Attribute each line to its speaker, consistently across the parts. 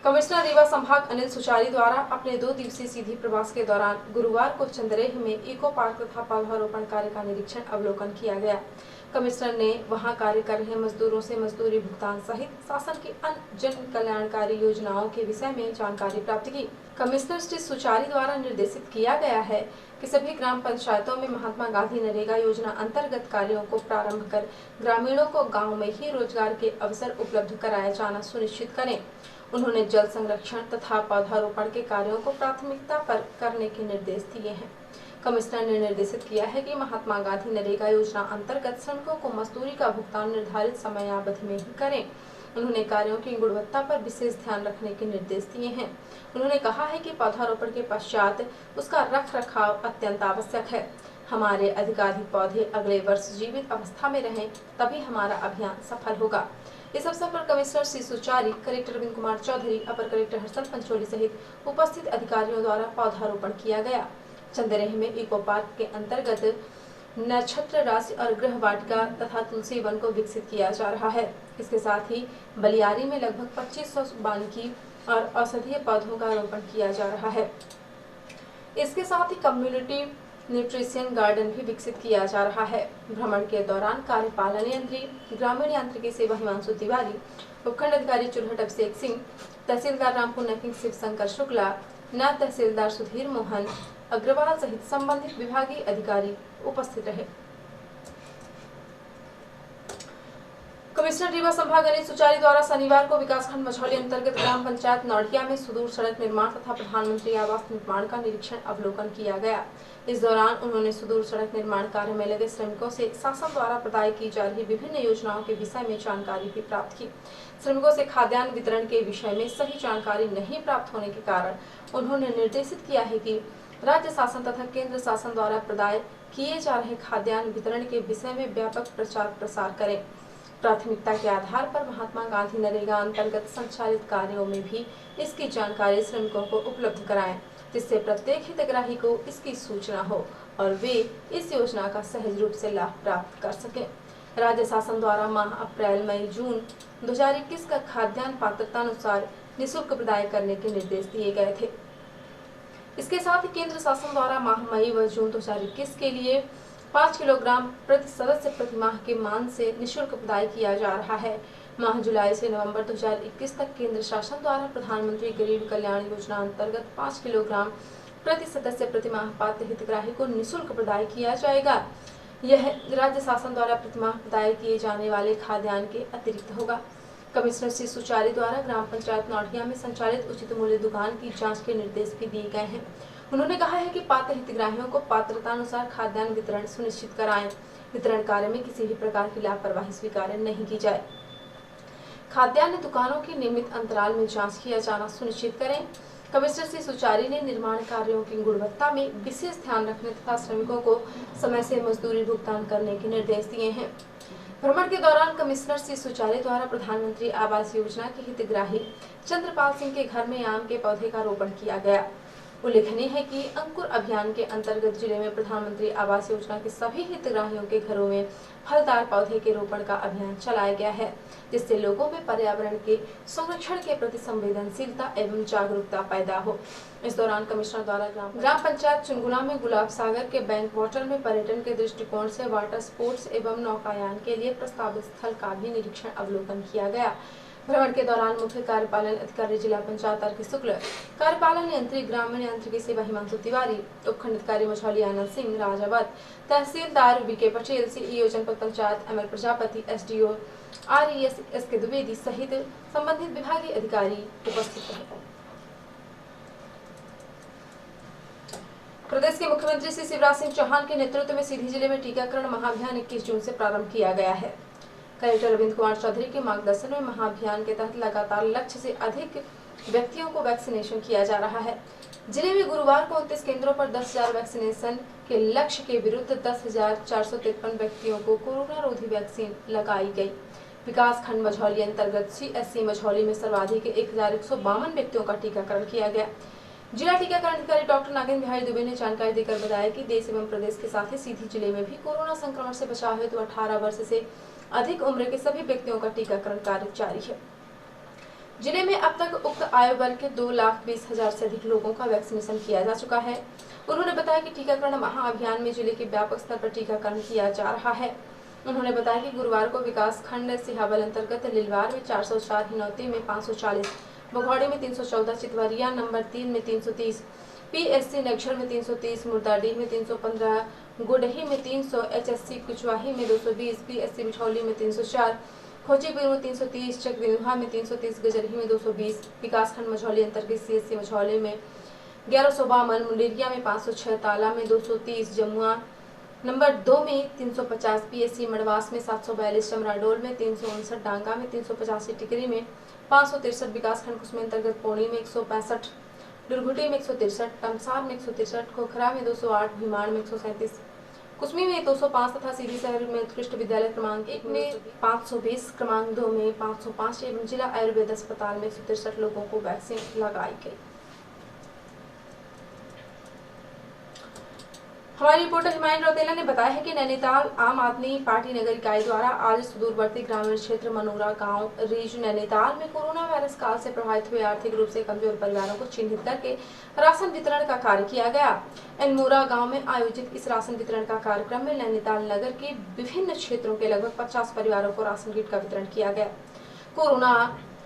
Speaker 1: Commissioner Rewa संभाग अनिल सुचारी द्वारा अपने 2 दिवसीय सीधी प्रवास के दौरान गुरुवार को चंद्रेह में इको पार्क तथा पौधारोपण कार्य का निरीक्षण अवलोकन किया गया। कमिश्नर ने वहां कार्य कर रहे मजदूरों से मजदूरी भुगतान सहित शासन की अन्य जन कल्याणकारी योजनाओं के विषय में जानकारी प्राप्त की। कमिश्नर श्री सुचारी द्वारा निर्देशित किया गया है कि सभी ग्राम पंचायतों में महात्मा गांधी नरेगा योजना अंतर्गत कार्यों को प्रारंभ कर ग्रामीणों को गाँव में ही रोजगार के अवसर उपलब्ध कराया जाना सुनिश्चित करें। उन्होंने जल संरक्षण तथा पौधारोपण के कार्यों को प्राथमिकता पर करने के निर्देश दिए हैं। कमिश्नर ने निर्देशित किया है कि महात्मा गांधी नरेगा योजना अंतर्गत श्रमिकों को मजदूरी का भुगतान निर्धारित समयावधि में ही करें। उन्होंने कार्यों की गुणवत्ता पर विशेष ध्यान रखने के निर्देश दिए हैं। उन्होंने कहा है कि पौधारोपण के पश्चात उसका रख रखाव अत्यंत आवश्यक है। हमारे अधिकाधिक पौधे अगले वर्ष जीवित अवस्था में रहें, तभी हमारा अभियान सफल होगा। इस अवसर पर कमिश्नर श्री सुचारी, कलेक्टर अरविंद कुमार चौधरी, अपर कलेक्टर हर्षल पंचोली सहित उपस्थित अधिकारियों द्वारा पौधारोपण किया गया। चंद्रेह में इको पार्क के अंतर्गत नक्षत्र राशि और गृह वाटिका तथा तुलसी वन को विकसित किया जा रहा है। इसके साथ ही बलियारी में लगभग 2500 वानिकी और औषधीय पौधों का रोपण किया जा रहा है। इसके साथ ही कम्युनिटी न्यूट्रिशन गार्डन भी विकसित किया जा रहा है। भ्रमण के दौरान कार्यपालन यंत्री ग्रामीण यांत्रिकी सेवा हिमांशु तिवारी, उपखंड अधिकारी चुरहट अभिषेक सिंह, तहसीलदार रामपुर नैतिक शिव शंकर शुक्ला, नायब तहसीलदार सुधीर मोहन अग्रवाल सहित संबंधित विभागीय अधिकारी उपस्थित रहे। कमिश्नर रीवा संभाग अनिल सुचारी द्वारा शनिवार को विकासखंड मझौली अंतर्गत ग्राम पंचायत नौड़िया में सुदूर सड़क निर्माण तथा प्रधानमंत्री आवास निर्माण का निरीक्षण अवलोकन किया गया। इस दौरान उन्होंने सुदूर सड़क निर्माण कार्य में लगे श्रमिकों से शासन द्वारा प्रदाय की जा रही विभिन्न योजनाओं के विषय में जानकारी भी प्राप्त की। श्रमिकों से खाद्यान्न वितरण के विषय में सही जानकारी नहीं प्राप्त होने के कारण उन्होंने निर्देशित किया है कि राज्य शासन तथा केंद्र शासन द्वारा प्रदाय किए जा रहे खाद्यान्न वितरण के विषय में व्यापक प्रचार प्रसार करें। प्राथमिकता के आधार पर महात्मा गांधी नरेगा अंतर्गत संचालित कार्यों में भी इसकी जानकारी श्रमिकों को उपलब्ध कराएं, जिससे प्रत्येक हितग्राही को इसकी सूचना हो और वे इस योजना का सहज रूप से लाभ प्राप्त कर सकें। राज्य शासन द्वारा माह अप्रैल, मई, जून 2021 का खाद्यान्न पात्रता अनुसार निःशुल्क प्रदाय करने के निर्देश दिए गए थे। इसके साथ ही केंद्र शासन द्वारा माह मई व जून 2021 के लिए 5 किलोग्राम प्रति सदस्य प्रति माह के मान से निःशुल्क प्रदाय किया जा रहा है। माह जुलाई से नवंबर 2021 तक केंद्र शासन द्वारा प्रधानमंत्री गरीब कल्याण योजना अंतर्गत 5 किलोग्राम प्रति सदस्य प्रति माह पात्र हितग्राही को निःशुल्क प्रदाय किया जाएगा। यह राज्य शासन द्वारा प्रति माह प्रदाय किए जाने वाले खाद्यान्न के अतिरिक्त होगा। कमिश्नर श्री सुचारी द्वारा ग्राम पंचायत नौड़िया में संचालित उचित मूल्य दुकान की जांच के निर्देश भी दिए गए हैं। उन्होंने कहा है कि पात्र हितग्राहियों को पात्रता अनुसार खाद्यान्न वितरण सुनिश्चित कराएं। वितरण कार्य में किसी भी प्रकार की लापरवाही स्वीकार्य नहीं की जाए। खाद्यान्न दुकानों की नियमित अंतराल में जांच किया जाना सुनिश्चित करें। कमिश्नर श्री सुचारी ने निर्माण कार्यों की गुणवत्ता में विशेष ध्यान रखने तथा श्रमिकों को समय से मजदूरी भुगतान करने के निर्देश दिए हैं। भ्रमण के दौरान कमिश्नर श्री सुचारी द्वारा प्रधानमंत्री आवास योजना के हितग्राही चंद्रपाल सिंह के घर में आम के पौधे का रोपण किया गया। उल्लेखनीय है कि अंकुर अभियान के अंतर्गत जिले में प्रधानमंत्री आवास योजना के सभी हितग्राहियों के घरों में फलदार पौधे के रोपण का अभियान चलाया गया है, जिससे लोगों में पर्यावरण के संरक्षण के प्रति संवेदनशीलता एवं जागरूकता पैदा हो। इस दौरान कमिश्नर द्वारा ग्राम पंचायत चुनगुना में गुलाब सागर के बैंक वाटर में पर्यटन के दृष्टिकोण से वाटर स्पोर्ट्स एवं नौकायान के लिए प्रस्तावित स्थल का भी निरीक्षण अवलोकन किया गया। भ्रमण के दौरान मुख्य कार्यपालन अधिकारी जिला पंचायत आर के शुक्ल, कार्यपालन यंत्री ग्रामीण यांत्रिकी सेवा हिमांशु तिवारी, उपखंड अधिकारी Majhauli Anand Singh Rajawat, tehsildar VK Patel, CEO Janpad Panchayat ML Prajapati, SDO RES SK Dwivedi सहित संबंधित विभागीय अधिकारी उपस्थित रहे। प्रदेश के मुख्यमंत्री श्री शिवराज सिंह चौहान के नेतृत्व में सीधी जिले में टीकाकरण महाअभियान 21 जून से प्रारंभ किया गया है। कलेक्टर अरविंद कुमार चौधरी के मार्गदर्शन में महाअभियान के तहत लगातार लक्ष्य से अधिक व्यक्तियों को वैक्सीनेशन किया जा रहा है। जिले में गुरुवार को 29 केंद्रों पर 10,000 वैक्सीनेशन के लक्ष्य के विरुद्ध 10,453 व्यक्तियों को कोरोना रोधी वैक्सीन लगाई गई। विकास खंड मझौली अंतर्गत CSC मझौली में सर्वाधिक 1,152 व्यक्तियों का टीकाकरण किया गया। जिला टीकाकरण अधिकारी डॉक्टर नागेंद्र बिहारी दुबे ने जानकारी देकर बताया कि देश एवं प्रदेश के साथ ही सीधी जिले में भी कोरोना संक्रमण से बचाव हेतु 18 वर्ष से अधिक उम्र के सभी व्यक्तियों का टीकाकरण कार्य जारी है। जिले में अब तक उक्त आयु वर्ग के 2,20,000 से अधिक लोगों का वैक्सीनेशन किया जा चुका है। उन्होंने बताया कि टीकाकरण महाअभियान में जिले के व्यापक स्तर पर टीकाकरण किया जा रहा है। उन्होंने बताया कि गुरुवार को विकास खंड सिहावल अंतर्गत लिलवार में 404, हिनौती में 540, बघौड़ी में 314, चितवरिया नंबर 3 में 330, पीएससी नक्शल में 330, मुर्दाडीह में 315, गुडही में 300, एचएससी कुचवाही में 220, पीएससी मिठौली में 304, खोजीपुर में 330, चकदिनुहा में 330, गजरही में 220, विकासखंड मझौली अंतर्गत सीएससी मझौली में 1152, मुंडेरिया में 506, ताला में 230, जमुआ नंबर 2 में 350, पीएससी मड़वास में 742, चमराडोल में 359, डांगा में 385, टिकरी में 563, विकासखंड कुसमी अंतर्गत पौड़ी में 165, दुर्घुटी में 163, तमसार में 163, खोखरा में 208, भीमाड़ में 137, कुसमी में 205 तथा सीधी शहर में उत्कृष्ट विद्यालय क्रमांक 1 में 520, क्रमांक 2 में 505 एवं जिला आयुर्वेद अस्पताल में 163 लोगों को वैक्सीन लगाई गई। हमारी रिपोर्टर हिमायन रौतेला ने बताया है कि नैनीताल आम आदमी पार्टी नगर इकाई द्वारा आज सुदूरवर्ती ग्रामीण क्षेत्र मनोरा गांव रीज नैनीताल में कोरोना वायरस काल से प्रभावित हुए आर्थिक रूप से कमजोर परिवारों को चिन्हित करके राशन वितरण का कार्य किया गया। एनमोरा गांव में आयोजित इस राशन वितरण का कार्यक्रम में नैनीताल नगर के विभिन्न क्षेत्रों के लगभग 50 परिवारों को राशन किट का वितरण किया गया। कोरोना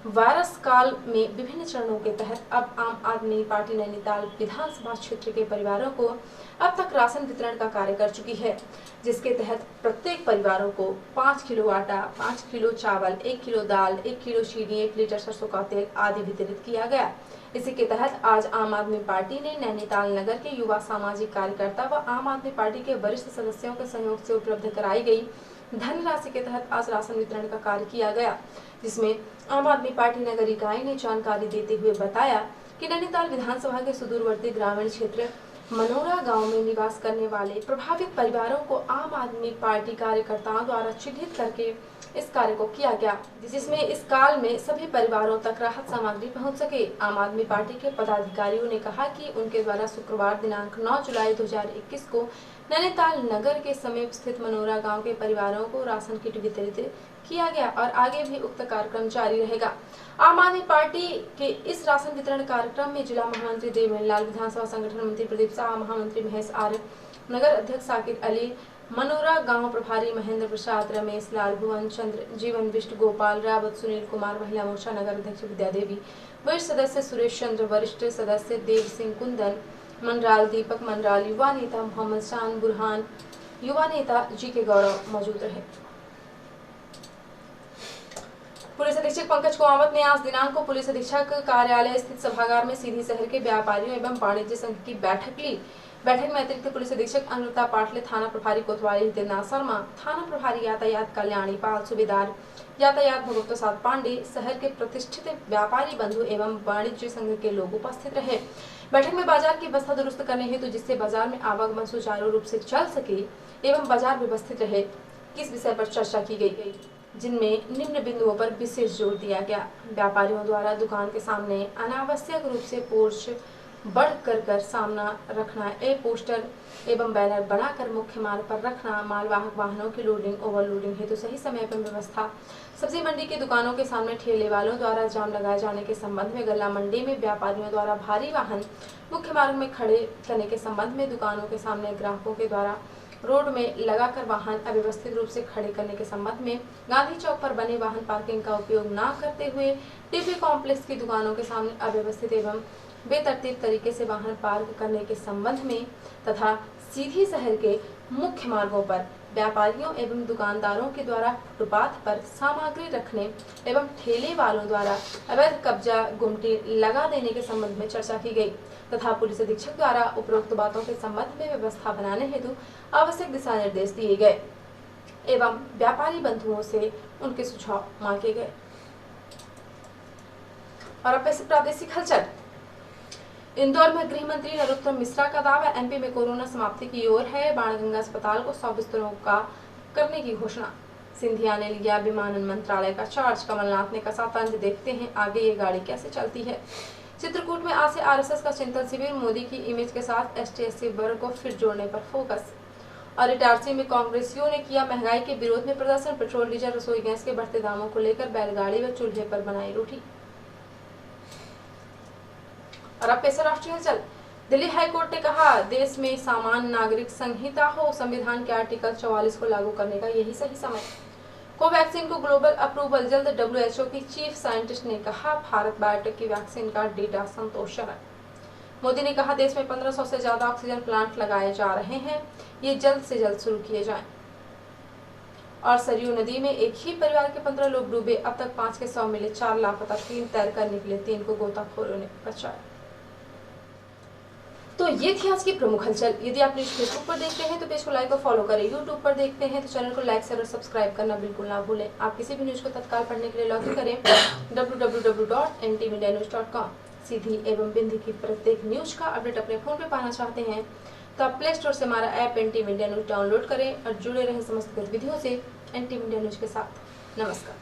Speaker 1: वायरस काल में विभिन्न चरणों के तहत अब आम आदमी पार्टी नैनीताल विधानसभा क्षेत्र के परिवारों को अब तक राशन वितरण का कार्य कर चुकी है, जिसके तहत प्रत्येक परिवारों को 5 किलो आटा, 5 किलो चावल, 1 किलो दाल, 1 किलो चीनी, 1 लीटर सरसों का तेल आदि वितरित किया गया। इसी के तहत आज आम आदमी पार्टी ने नैनीताल नगर के युवा सामाजिक कार्यकर्ता व आम आदमी पार्टी के वरिष्ठ सदस्यों के सहयोग से उपलब्ध कराई गई धनराशि के तहत आज राशन वितरण का कार्य किया गया, जिसमें आम आदमी पार्टी नगर इकाई ने जानकारी देते हुए बताया कि नैनीताल विधानसभा के सुदूरवर्ती ग्रामीण क्षेत्र मनोरा गांव में निवास करने वाले प्रभावित परिवारों को आम आदमी पार्टी कार्यकर्ताओं द्वारा चिन्हित करके इस कार्य को किया गया, जिसमें इस काल में सभी परिवारों तक राहत सामग्री पहुंच सके। आम आदमी पार्टी के पदाधिकारियों ने कहा कि उनके द्वारा शुक्रवार दिनांक 9 जुलाई 2021 को नैनीताल नगर के समीप स्थित मनोरा गांव के परिवारों को राशन किट वितरित किया गया और आगे भी उक्त कार्यक्रम जारी रहेगा। आम आदमी पार्टी के इस राशन वितरण कार्यक्रम में जिला महामंत्री देवेंद्र लाल, विधानसभा संगठन मंत्री प्रदीप शाह, महामंत्री महेश आर्य, नगर अध्यक्ष साकिर अली, मनोरा गांव प्रभारी महेंद्र प्रसाद, रमेश लाल, भुवन चंद्र, जीवन विष्ट, गोपाल रावत, सुनील कुमार, महिला मोर्चा नगर अध्यक्ष विद्या देवी, वरिष्ठ सदस्य सुरेश चंद्र, वरिष्ठ सदस्य देव सिंह कुंदन, मनराल दीपक मनराल, युवा नेता मोहम्मद शान बुरहान, युवा नेता जी के गौरव मौजूद रहे। पुलिस अधीक्षक पंकज कुमावत ने आज दिनांक को पुलिस अधीक्षक कार्यालय स्थित सभागार में सीधी शहर के व्यापारियों एवं वाणिज्य संघ की बैठक ली। बैठक में अतिरिक्त पुलिस अधीक्षक अनुता पाटले, थाना प्रभारी कोतवाली हितेंद्र शर्मा, थाना प्रभारी यातायात कल्याणी पाल, सूबेदार यातायात भगवत प्रसाद पांडे, शहर के प्रतिष्ठित व्यापारी बंधु एवं वाणिज्य संघ के लोग उपस्थित रहे। बैठक में बाजार की व्यवस्था दुरुस्त करने हेतु जिससे बाजार में आवागमन सुचारू रूप से चल सके एवं बाजार व्यवस्थित रहे, किस विषय पर चर्चा की गई, जिनमें निम्न बिंदुओं पर विशेष जोर दिया गया। व्यापारियों द्वारा दुकान के सामने अनावश्यक रूप से पोर्च बढ़ सामना रखना, पोस्टर एवं बैनर बनाकर मुख्य मार्ग पर रखना, मालवाहक वाहनों की लोडिंग ओवरलोडिंग हेतु सही समय पर व्यवस्था, सब्जी मंडी के दुकानों के सामने ठेले वालों द्वारा जाम लगाए जाने के संबंध में, गल्ला मंडी में व्यापारियों द्वारा भारी वाहन मुख्य मार्ग में खड़े करने के संबंध में, दुकानों के सामने ग्राहकों के द्वारा रोड में लगाकर वाहन अव्यवस्थित रूप से खड़े करने के संबंध में, गांधी चौक पर बने वाहन पार्किंग का उपयोग न करते हुए टीपी कॉम्प्लेक्स की दुकानों के सामने अव्यवस्थित एवं बेतरतीब तरीके से वाहन पार्क करने के संबंध में तथा सीधी शहर के मुख्य मार्गों पर व्यापारियों एवं दुकानदारों के द्वारा फुटपाथ पर सामग्री रखने एवं ठेले वालों द्वारा अवैध कब्जा गुमटी लगा देने के संबंध में चर्चा की गई तथा पुलिस अधीक्षक द्वारा उपरोक्त बातों के संबंध में व्यवस्था बनाने हेतु आवश्यक दिशा निर्देश दिए गए एवं व्यापारी बंधुओं से उनके सुझाव मांगे गए। और अब ऐसे प्रादेशिक हलचल। इंदौर में गृह मंत्री नरोत्तम मिश्रा का दावा, एमपी में कोरोना समाप्ति की ओर है, बाणगंगा अस्पताल को 100 बिस्तरों का करने की घोषणा। सिंधिया ने लिया विमानन मंत्रालय का चार्ज, कमलनाथ ने कसा तंज, देखते हैं आगे ये गाड़ी कैसे चलती है। चित्रकूट में आज से आरएसएस का चिंतन शिविर, मोदी की इमेज के साथ एसटी-एससी वर्ग को फिर जोड़ने पर फोकस। और इटारसी में कांग्रेसियों ने किया महंगाई के विरोध में प्रदर्शन, पेट्रोल डीजल रसोई गैस के बढ़ते दामों को लेकर बैलगाड़ी व चूल्हे पर बनाई रोटी। और अब पेश है राष्ट्रीय हलचल। दिल्ली हाईकोर्ट ने कहा, देश में सामान्य नागरिक संहिता हो, संविधान के आर्टिकल 44 को लागू करने का यही सही समय। कोवैक्सीन को ग्लोबल अप्रूवल जल्द, WHO की चीफ साइंटिस्ट ने कहा। भारत बायोटेक की वैक्सीन का डेटा संतोषजनक। मोदी ने कहा, देश में 1500 से ज्यादा ऑक्सीजन प्लांट लगाए जा रहे हैं, ये जल्द से जल्द शुरू किए जाएं। और सरयू नदी में एक ही परिवार के 15 लोग डूबे, अब तक 5 के शव मिले, 4 लापता, 3 तैरकर निकले, 3 को गोताखोरों ने बचाया। तो ये थी आज की प्रमुख हलचल। यदि आप न्यूज फेसबुक पर देखते हैं तो पेज को लाइक और फॉलो करें। यूट्यूब पर देखते हैं तो चैनल को लाइक, शेयर और सब्सक्राइब करना बिल्कुल ना भूलें। आप किसी भी न्यूज को तत्काल पढ़ने के लिए लॉगिन करें www.ntmedianews.com। सीधी एवं बिंदी की प्रत्येक न्यूज का अपडेट अपने फोन पे पाना चाहते हैं तो आप प्ले स्टोर से हमारा app NT media news download करें और जुड़े रहें समस्त गतिविधियों से NT मीडिया न्यूज के साथ। नमस्कार।